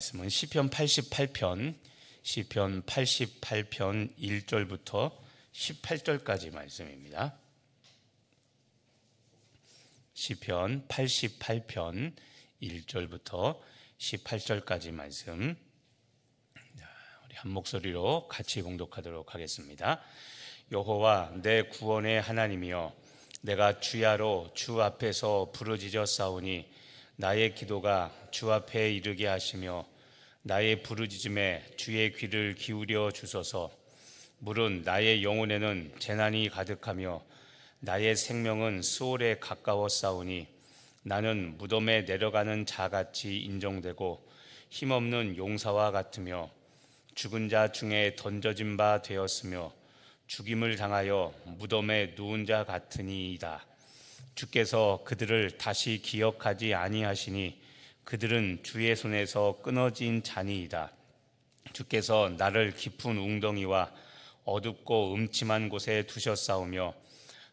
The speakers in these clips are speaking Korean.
말씀은 시편 88편 1절부터 18절까지 말씀입니다. 시편 88편 1절부터 18절까지 말씀, 우리 한 목소리로 같이 봉독하도록 하겠습니다. 여호와 내 구원의 하나님이여, 내가 주야로 주 앞에서 부르짖어 싸우니 나의 기도가 주 앞에 이르게 하시며 나의 부르짖음에 주의 귀를 기울여 주소서. 물은 나의 영혼에는 재난이 가득하며 나의 생명은 수월에 가까워 싸우니 나는 무덤에 내려가는 자같이 인정되고 힘없는 용사와 같으며 죽은 자 중에 던져진 바 되었으며 죽임을 당하여 무덤에 누운 자 같으니이다. 주께서 그들을 다시 기억하지 아니하시니 그들은 주의 손에서 끊어진 잔이이다. 주께서 나를 깊은 웅덩이와 어둡고 음침한 곳에 두셨사오며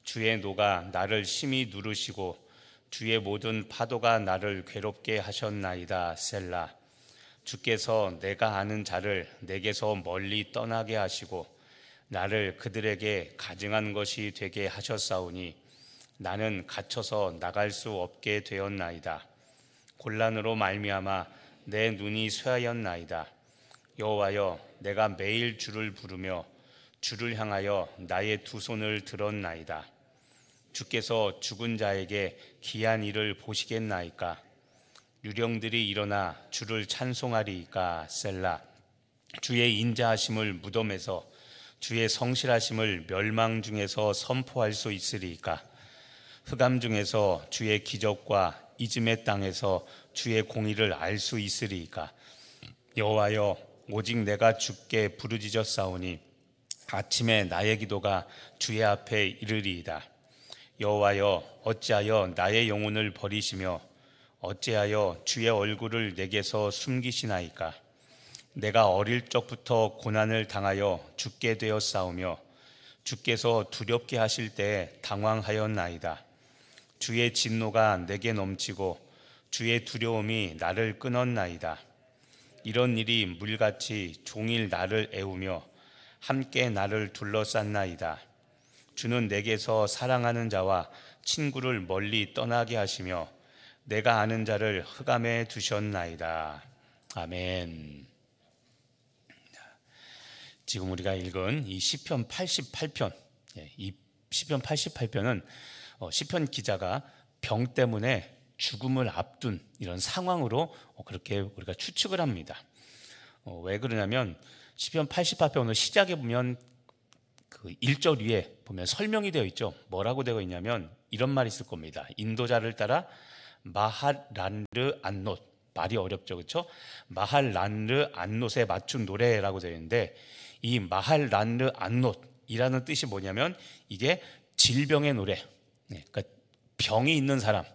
주의 노가 나를 심히 누르시고 주의 모든 파도가 나를 괴롭게 하셨나이다. 셀라. 주께서 내가 아는 자를 내게서 멀리 떠나게 하시고 나를 그들에게 가증한 것이 되게 하셨사오니 나는 갇혀서 나갈 수 없게 되었나이다. 곤란으로 말미암아 내 눈이 쇠하였나이다. 여호와여, 내가 매일 주를 부르며 주를 향하여 나의 두 손을 들었나이다. 주께서 죽은 자에게 기한 일을 보시겠나이까? 유령들이 일어나 주를 찬송하리이까? 셀라. 주의 인자하심을 무덤에서, 주의 성실하심을 멸망 중에서 선포할 수 있으리이까? 흑암 중에서 주의 기적과 이즘의 땅에서 주의 공의를 알 수 있으리이까? 여호와여, 오직 내가 주께 부르짖어 싸우니 아침에 나의 기도가 주의 앞에 이르리이다. 여호와여, 어찌하여 나의 영혼을 버리시며 어찌하여 주의 얼굴을 내게서 숨기시나이까? 내가 어릴 적부터 고난을 당하여 죽게 되었사오며 주께서 두렵게 하실 때에 당황하였나이다. 주의 진노가 내게 넘치고 주의 두려움이 나를 끊었나이다. 이런 일이 물같이 종일 나를 애우며 함께 나를 둘러쌌나이다. 주는 내게서 사랑하는 자와 친구를 멀리 떠나게 하시며 내가 아는 자를 흑암에 두셨나이다. 아멘. 지금 우리가 읽은 이 시편 88편, 이 시편 88편은 시편 기자가 병 때문에 죽음을 앞둔 이런 상황으로 그렇게 우리가 추측을 합니다. 왜 그러냐면 시편 88편 오늘 시작에 보면 그 1절 위에 보면 설명이 되어 있죠. 뭐라고 되어 있냐면 이런 말이 있을 겁니다. 인도자를 따라 마할란르 안롯, 말이 어렵죠, 그렇죠? 마할란르 안롯에 맞춘 노래라고 되어 있는데 이 마할란르 안롯이라는 뜻이 뭐냐면 이게 질병의 노래, 그러니까 병이 있는 사람,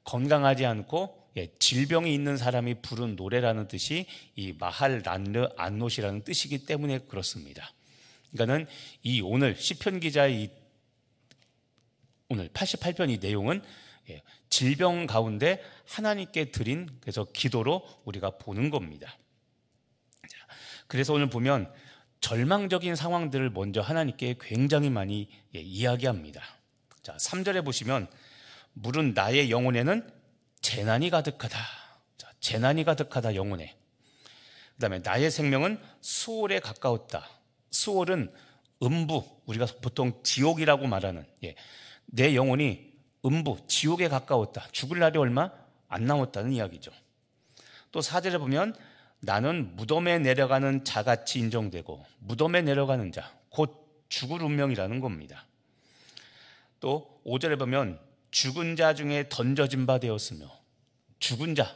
건강하지 않고 질병이 있는 사람이 부른 노래라는 뜻이 이 마할란르 안롯이라는 뜻이기 때문에 그렇습니다. 그러니까는 이 오늘 시편 기자의 오늘 88편 이 내용은 질병 가운데 하나님께 드린 그래서 기도로 우리가 보는 겁니다. 그래서 오늘 보면 절망적인 상황들을 먼저 하나님께 굉장히 많이 이야기합니다. 자, 3절에 보시면 물은 나의 영혼에는 재난이 가득하다. 자, 재난이 가득하다 영혼에. 그 다음에 나의 생명은 수월에 가까웠다. 수월은 음부, 우리가 보통 지옥이라고 말하는 내 영혼이 음부, 지옥에 가까웠다. 죽을 날이 얼마 안 남았다는 이야기죠. 또 4절에 보면 나는 무덤에 내려가는 자같이 인정되고, 무덤에 내려가는 자, 곧 죽을 운명이라는 겁니다. 또 5절에 보면 죽은 자 중에 던져진 바 되었으며, 죽은 자,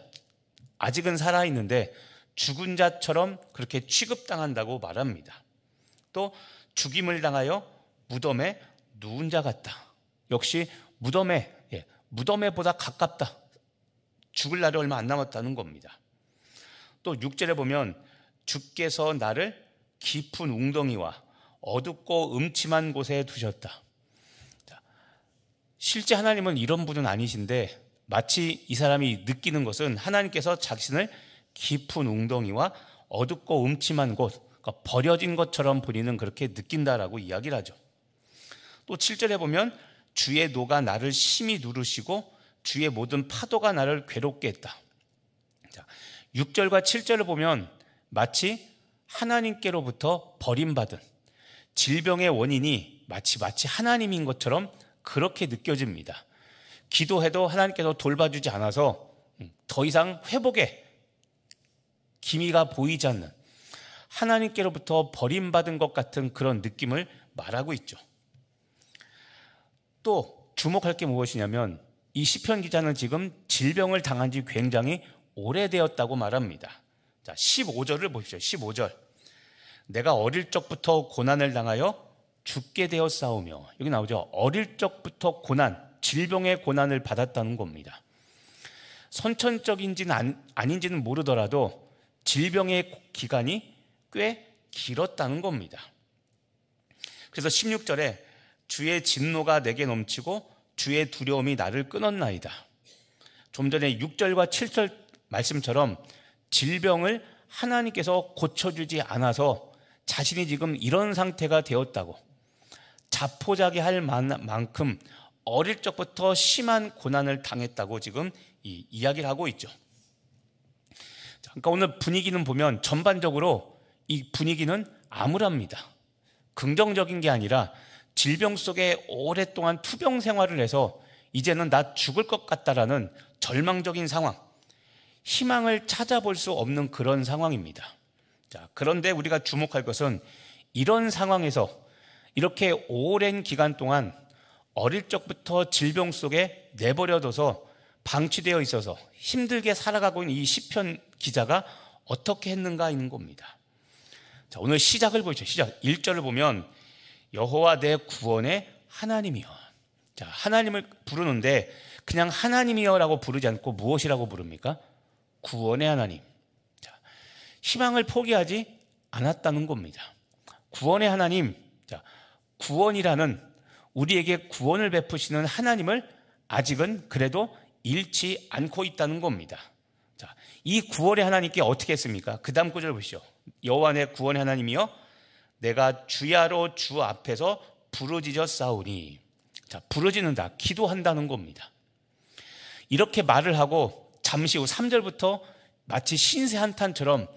아직은 살아있는데 죽은 자처럼 그렇게 취급당한다고 말합니다. 또 죽임을 당하여 무덤에 누운 자 같다. 역시 무덤에보다 가깝다. 죽을 날이 얼마 안 남았다는 겁니다. 또 6절에 보면 주께서 나를 깊은 웅덩이와 어둡고 음침한 곳에 두셨다. 실제 하나님은 이런 분은 아니신데 마치 이 사람이 느끼는 것은 하나님께서 자신을 깊은 웅덩이와 어둡고 음침한 곳, 그러니까 버려진 것처럼 보이는 그렇게 느낀다라고 이야기를 하죠. 또 7절에 보면 주의 노가 나를 심히 누르시고 주의 모든 파도가 나를 괴롭게 했다. 자, 6절과 7절을 보면 마치 하나님께로부터 버림받은 질병의 원인이 마치 하나님인 것처럼 그렇게 느껴집니다. 기도해도 하나님께서 돌봐주지 않아서 더 이상 회복의 기미가 보이지 않는 하나님께로부터 버림받은 것 같은 그런 느낌을 말하고 있죠. 또 주목할 게 무엇이냐면 이 시편 기자는 지금 질병을 당한 지 굉장히 오래되었다고 말합니다. 자, 15절을 보십시오. 15절. 내가 어릴 적부터 고난을 당하여 죽게 되었사오며, 여기 나오죠. 어릴 적부터 고난, 질병의 고난을 받았다는 겁니다. 선천적인지는 아닌지는 모르더라도 질병의 기간이 꽤 길었다는 겁니다. 그래서 16절에 주의 진노가 내게 넘치고 주의 두려움이 나를 끊었나이다. 좀 전에 6절과 7절 말씀처럼 질병을 하나님께서 고쳐주지 않아서 자신이 지금 이런 상태가 되었다고, 자포자기할 만큼 어릴 적부터 심한 고난을 당했다고 지금 이야기를 하고 있죠. 그러니까 오늘 분위기는 보면 전반적으로 이 분위기는 암울합니다. 긍정적인 게 아니라 질병 속에 오랫동안 투병 생활을 해서 이제는 나 죽을 것 같다라는 절망적인 상황, 희망을 찾아볼 수 없는 그런 상황입니다. 자, 그런데 우리가 주목할 것은 이런 상황에서 이렇게 오랜 기간 동안 어릴 적부터 질병 속에 내버려둬서 방치되어 있어서 힘들게 살아가고 있는 이 시편 기자가 어떻게 했는가 있는 겁니다. 자, 오늘 시작을 보시죠. 시작 1절을 보면 여호와 내 구원의 하나님이여. 자, 하나님을 부르는데 그냥 하나님이여라고 부르지 않고 무엇이라고 부릅니까? 구원의 하나님. 자, 희망을 포기하지 않았다는 겁니다. 구원의 하나님. 자, 구원이라는 우리에게 구원을 베푸시는 하나님을 아직은 그래도 잃지 않고 있다는 겁니다. 자, 이 구원의 하나님께 어떻게 했습니까? 그 다음 구절 보시죠. 여호와 내 구원의 하나님이여 내가 주야로 주 앞에서 부르짖어 싸우니. 자, 부르짖는다, 기도한다는 겁니다. 이렇게 말을 하고 잠시 후 3절부터 마치 신세 한탄처럼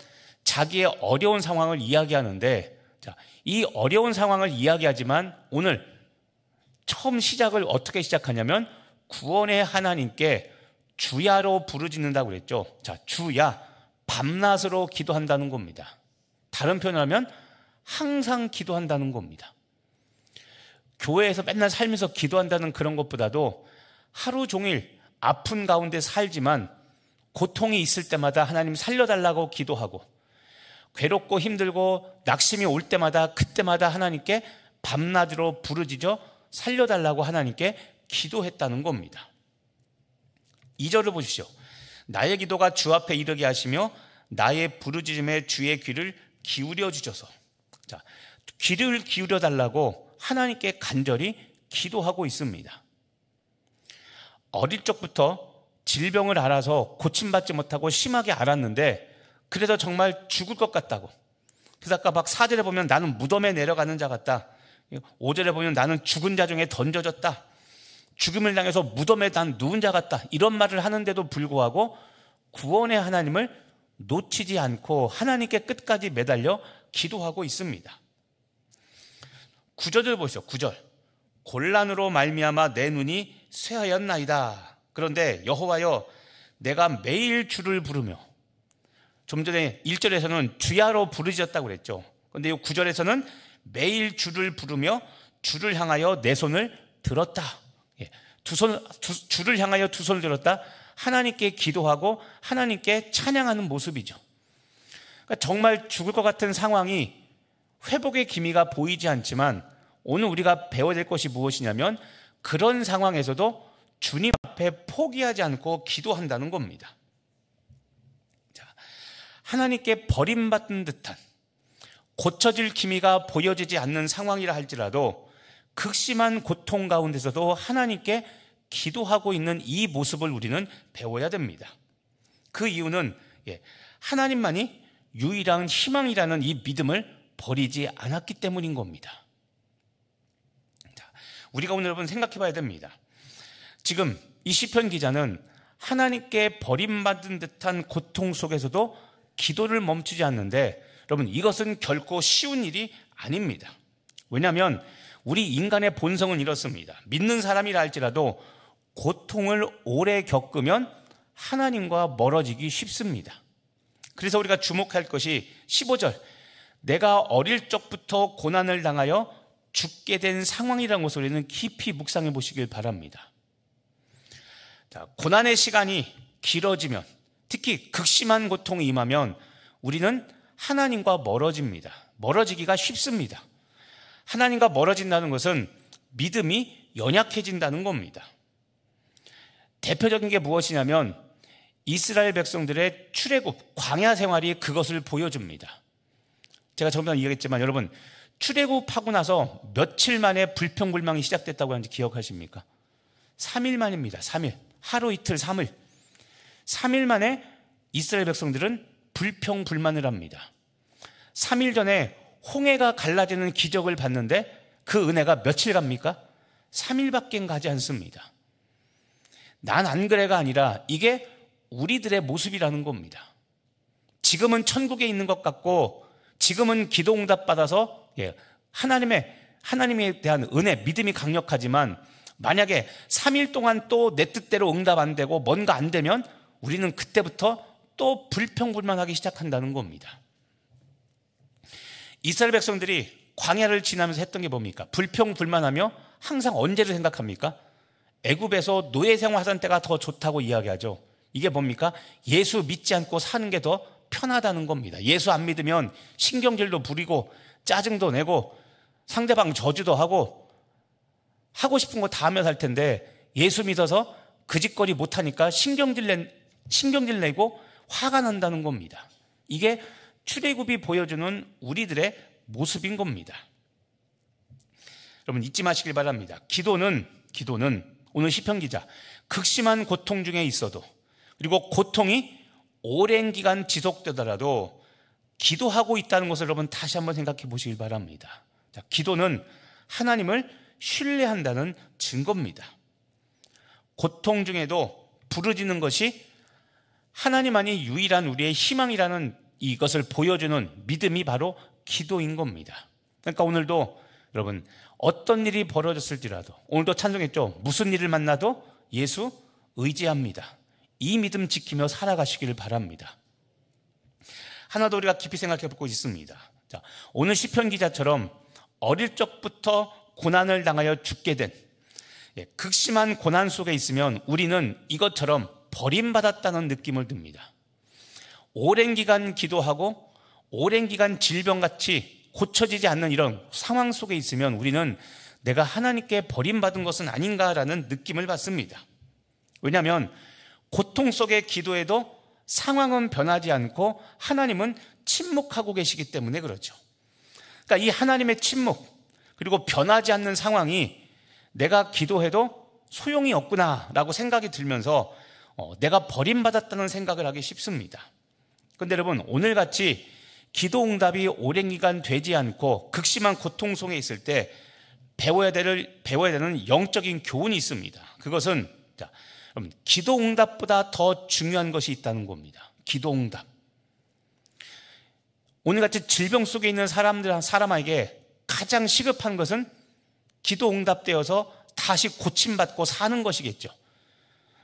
자기의 어려운 상황을 이야기하는데, 자, 이 어려운 상황을 이야기하지만 오늘 처음 시작을 어떻게 시작하냐면 구원의 하나님께 주야로 부르짖는다고 그랬죠. 자, 주야, 밤낮으로 기도한다는 겁니다. 다른 표현을 하면 항상 기도한다는 겁니다. 교회에서 맨날 살면서 기도한다는 그런 것보다도 하루 종일 아픈 가운데 살지만 고통이 있을 때마다 하나님 살려달라고 기도하고, 괴롭고 힘들고 낙심이 올 때마다 그때마다 하나님께 밤낮으로 부르짖어 살려달라고 하나님께 기도했다는 겁니다. 2절을 보십시오. 나의 기도가 주 앞에 이르게 하시며 나의 부르짖음에 주의 귀를 기울여 주셔서. 자, 귀를 기울여 달라고 하나님께 간절히 기도하고 있습니다. 어릴 적부터 질병을 알아서 고침받지 못하고 심하게 앓았는데 그래서 정말 죽을 것 같다고. 그래서 아까 막 4절에 보면 나는 무덤에 내려가는 자 같다. 5절에 보면 나는 죽은 자 중에 던져졌다. 죽음을 당해서 무덤에 난 누운 자 같다. 이런 말을 하는데도 불구하고 구원의 하나님을 놓치지 않고 하나님께 끝까지 매달려 기도하고 있습니다. 9절을 보시죠. 9절. 곤란으로 말미암아 내 눈이 쇠하였나이다. 그런데 여호와여 내가 매일 주를 부르며, 좀 전에 1절에서는 주야로 부르짖었다고 그랬죠. 그런데 이 9절에서는 매일 주를 부르며 주를 향하여 내 손을 들었다. 주를 향하여 두 손을 들었다. 하나님께 기도하고 하나님께 찬양하는 모습이죠. 그러니까 정말 죽을 것 같은 상황이 회복의 기미가 보이지 않지만 오늘 우리가 배워야 될 것이 무엇이냐면 그런 상황에서도 주님 앞에 포기하지 않고 기도한다는 겁니다. 자, 하나님께 버림받은 듯한 고쳐질 기미가 보여지지 않는 상황이라 할지라도 극심한 고통 가운데서도 하나님께 기도하고 있는 이 모습을 우리는 배워야 됩니다. 그 이유는 하나님만이 유일한 희망이라는 이 믿음을 버리지 않았기 때문인 겁니다. 자, 우리가 오늘 여러분 생각해 봐야 됩니다. 지금 이 시편 기자는 하나님께 버림받은 듯한 고통 속에서도 기도를 멈추지 않는데, 여러분 이것은 결코 쉬운 일이 아닙니다. 왜냐하면 우리 인간의 본성은 이렇습니다. 믿는 사람이라 할지라도 고통을 오래 겪으면 하나님과 멀어지기 쉽습니다. 그래서 우리가 주목할 것이 15절, 내가 어릴 적부터 고난을 당하여 죽게 된 상황이라는 것을 우리는 깊이 묵상해 보시길 바랍니다. 자, 고난의 시간이 길어지면, 특히 극심한 고통이 임하면 우리는 하나님과 멀어집니다. 멀어지기가 쉽습니다. 하나님과 멀어진다는 것은 믿음이 연약해진다는 겁니다. 대표적인 게 무엇이냐면 이스라엘 백성들의 출애굽, 광야 생활이 그것을 보여줍니다. 제가 전에 이야기했지만 여러분, 출애굽하고 나서 며칠 만에 불평불만이 시작됐다고 하는지 기억하십니까? 3일 만입니다. 3일. 하루 이틀 3일. 3일 만에 이스라엘 백성들은 불평불만을 합니다. 3일 전에 홍해가 갈라지는 기적을 봤는데 그 은혜가 며칠 갑니까? 3일밖에 가지 않습니다. 난 안 그래가 아니라 이게 우리들의 모습이라는 겁니다. 지금은 천국에 있는 것 같고 지금은 기도 응답 받아서 하나님에 대한 은혜, 믿음이 강력하지만 만약에 3일 동안 또 내 뜻대로 응답 안 되고 뭔가 안 되면 우리는 그때부터 또 불평불만하기 시작한다는 겁니다. 이스라엘 백성들이 광야를 지나면서 했던 게 뭡니까? 불평불만하며 항상 언제를 생각합니까? 애굽에서 노예 생활하던 때가 더 좋다고 이야기하죠. 이게 뭡니까? 예수 믿지 않고 사는 게 더 편하다는 겁니다. 예수 안 믿으면 신경질도 부리고 짜증도 내고 상대방 저주도 하고 싶은 거 다 하며 살 텐데 예수 믿어서 그 짓거리 못하니까 신경질 내고 화가 난다는 겁니다. 이게 출애굽이 보여주는 우리들의 모습인 겁니다. 여러분 잊지 마시길 바랍니다. 기도는 오늘 시편 기자 극심한 고통 중에 있어도, 그리고 고통이 오랜 기간 지속되더라도 기도하고 있다는 것을 여러분 다시 한번 생각해 보시길 바랍니다. 자, 기도는 하나님을 신뢰한다는 증거입니다. 고통 중에도 부르짖는 것이 하나님만이 유일한 우리의 희망이라는 이것을 보여주는 믿음이 바로 기도인 겁니다. 그러니까 오늘도 여러분 어떤 일이 벌어졌을지라도, 오늘도 찬송했죠. 무슨 일을 만나도 예수 의지합니다. 이 믿음 지키며 살아가시기를 바랍니다. 하나 더 우리가 깊이 생각해 볼 것이 있습니다. 자, 오늘 시편 기자처럼 어릴 적부터 고난을 당하여 죽게 된 극심한 고난 속에 있으면 우리는 이것처럼 버림받았다는 느낌을 듭니다. 오랜 기간 기도하고 오랜 기간 질병같이 고쳐지지 않는 이런 상황 속에 있으면 우리는 내가 하나님께 버림받은 것은 아닌가라는 느낌을 받습니다. 왜냐하면 고통 속의 기도에도 상황은 변하지 않고 하나님은 침묵하고 계시기 때문에 그렇죠. 그러니까 이 하나님의 침묵, 그리고 변하지 않는 상황이 내가 기도해도 소용이 없구나라고 생각이 들면서 내가 버림받았다는 생각을 하기 쉽습니다. 그런데 여러분, 오늘같이 기도 응답이 오랜 기간 되지 않고 극심한 고통 속에 있을 때 배워야 되는 영적인 교훈이 있습니다. 그것은 여러분, 기도 응답보다 더 중요한 것이 있다는 겁니다. 기도 응답. 오늘같이 질병 속에 있는 사람에게 가장 시급한 것은 기도 응답되어서 다시 고침받고 사는 것이겠죠.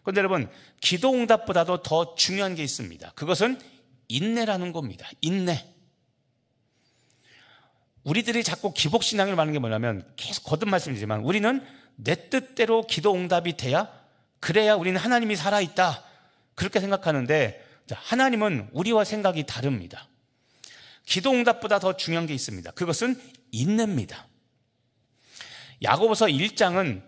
그런데 여러분, 기도 응답보다도 더 중요한 게 있습니다. 그것은 인내라는 겁니다. 인내. 우리들이 자꾸 기복신앙을 말하는 게 뭐냐면, 계속 거듭 말씀이지만 우리는 내 뜻대로 기도 응답이 그래야 우리는 하나님이 살아있다, 그렇게 생각하는데 하나님은 우리와 생각이 다릅니다. 기도 응답보다 더 중요한 게 있습니다. 그것은 인내입니다. 야고보서 1장은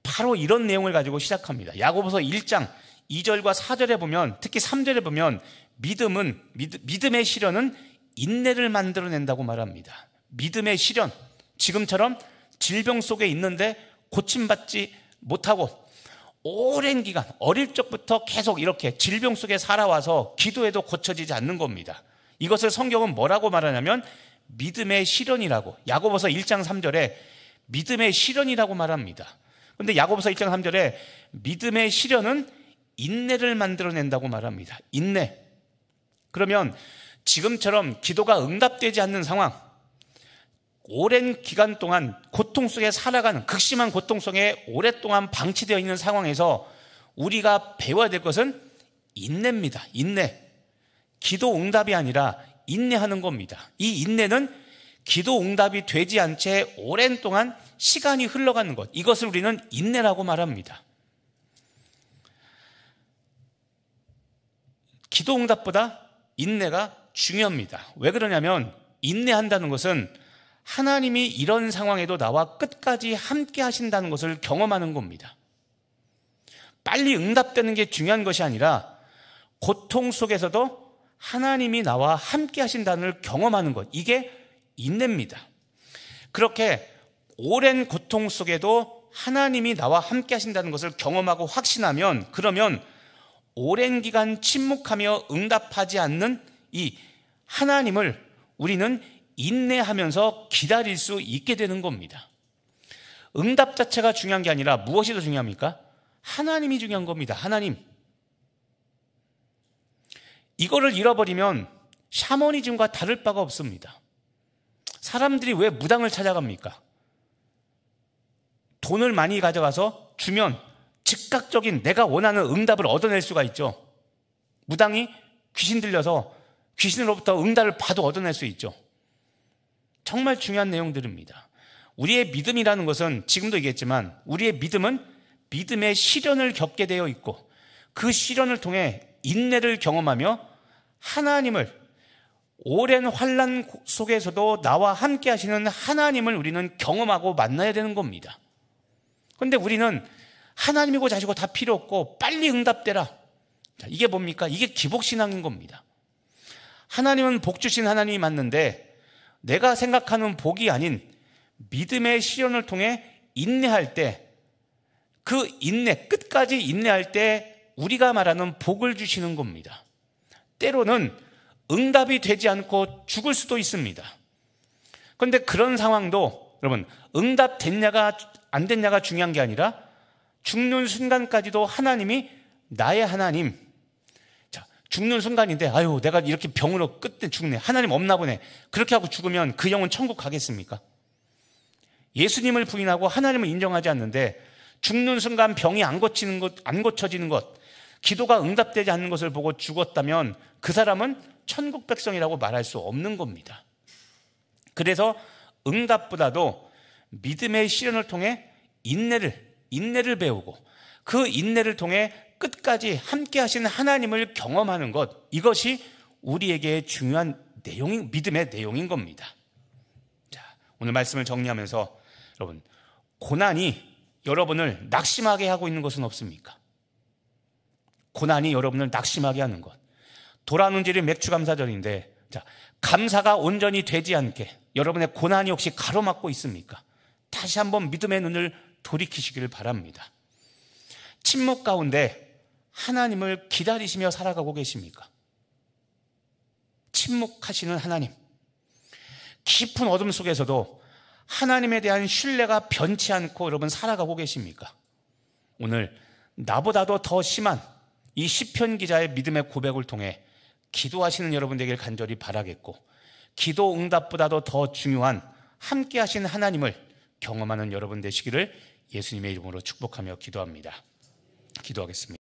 바로 이런 내용을 가지고 시작합니다. 야고보서 1장 2절과 4절에 보면, 특히 3절에 보면 믿음의 시련은 인내를 만들어낸다고 말합니다. 믿음의 시련, 지금처럼 질병 속에 있는데 고침받지 못하고 오랜 기간, 어릴 적부터 계속 이렇게 질병 속에 살아와서 기도해도 고쳐지지 않는 겁니다. 이것을 성경은 뭐라고 말하냐면 믿음의 시련이라고, 야고보서 1장 3절에 믿음의 시련이라고 말합니다. 그런데 야고보서 1장 3절에 믿음의 시련은 인내를 만들어낸다고 말합니다. 인내. 그러면 지금처럼 기도가 응답되지 않는 상황, 오랜 기간 동안 고통 속에 살아가는, 극심한 고통 속에 오랫동안 방치되어 있는 상황에서 우리가 배워야 될 것은 인내입니다. 인내. 기도 응답이 아니라 인내하는 겁니다. 이 인내는 기도 응답이 되지 않은 채 오랜 동안 시간이 흘러가는 것, 이것을 우리는 인내라고 말합니다. 기도 응답보다 인내가 중요합니다. 왜 그러냐면 인내한다는 것은 하나님이 이런 상황에도 나와 끝까지 함께 하신다는 것을 경험하는 겁니다. 빨리 응답되는 게 중요한 것이 아니라 고통 속에서도 하나님이 나와 함께 하신다는 걸 경험하는 것, 이게 인내입니다. 그렇게 오랜 고통 속에도 하나님이 나와 함께 하신다는 것을 경험하고 확신하면, 그러면 오랜 기간 침묵하며 응답하지 않는 이 하나님을 우리는 인내하면서 기다릴 수 있게 되는 겁니다. 응답 자체가 중요한 게 아니라 무엇이 더 중요합니까? 하나님이 중요한 겁니다. 하나님. 이거를 잃어버리면 샤머니즘과 다를 바가 없습니다. 사람들이 왜 무당을 찾아갑니까? 돈을 많이 가져가서 주면 즉각적인 내가 원하는 응답을 얻어낼 수가 있죠. 무당이 귀신 들려서 귀신으로부터 응답을 봐도 얻어낼 수 있죠. 정말 중요한 내용들입니다. 우리의 믿음이라는 것은 지금도 얘기했지만 우리의 믿음은 믿음의 시련을 겪게 되어 있고 그 시련을 통해 인내를 경험하며 하나님을, 오랜 환난 속에서도 나와 함께 하시는 하나님을 우리는 경험하고 만나야 되는 겁니다. 그런데 우리는 하나님이고 자시고 다 필요 없고 빨리 응답되라. 자, 이게 뭡니까? 이게 기복신앙인 겁니다. 하나님은 복 주신 하나님이 맞는데 내가 생각하는 복이 아닌 믿음의 시련을 통해 인내할 때, 그 인내, 끝까지 인내할 때 우리가 말하는 복을 주시는 겁니다. 때로는 응답이 되지 않고 죽을 수도 있습니다. 그런데 그런 상황도 여러분, 응답됐냐가 안 됐냐가 중요한 게 아니라 죽는 순간까지도 하나님이 나의 하나님. 자, 죽는 순간인데 아유 내가 이렇게 병으로 끝내 죽네, 하나님 없나 보네, 그렇게 하고 죽으면 그 영혼 천국 가겠습니까? 예수님을 부인하고 하나님을 인정하지 않는데 죽는 순간 병이 안 고쳐지는 것, 기도가 응답되지 않는 것을 보고 죽었다면 그 사람은 천국 백성이라고 말할 수 없는 겁니다. 그래서 응답보다도 믿음의 시련을 통해 인내를 배우고 그 인내를 통해 끝까지 함께 하시는 하나님을 경험하는 것, 이것이 우리에게 중요한 믿음의 내용인 겁니다. 자, 오늘 말씀을 정리하면서 여러분, 고난이 여러분을 낙심하게 하고 있는 것은 없습니까? 고난이 여러분을 낙심하게 하는 것. 돌아오는 질이 맥주감사절인데, 자, 감사가 온전히 되지 않게 여러분의 고난이 혹시 가로막고 있습니까? 다시 한번 믿음의 눈을 돌이키시기를 바랍니다. 침묵 가운데 하나님을 기다리시며 살아가고 계십니까? 침묵하시는 하나님, 깊은 어둠 속에서도 하나님에 대한 신뢰가 변치 않고 여러분 살아가고 계십니까? 오늘 나보다도 더 심한 이 시편 기자의 믿음의 고백을 통해 기도하시는 여러분 되길 간절히 바라겠고, 기도 응답보다도 더 중요한 함께 하신 하나님을 경험하는 여러분 되시기를 예수님의 이름으로 축복하며 기도합니다. 기도하겠습니다.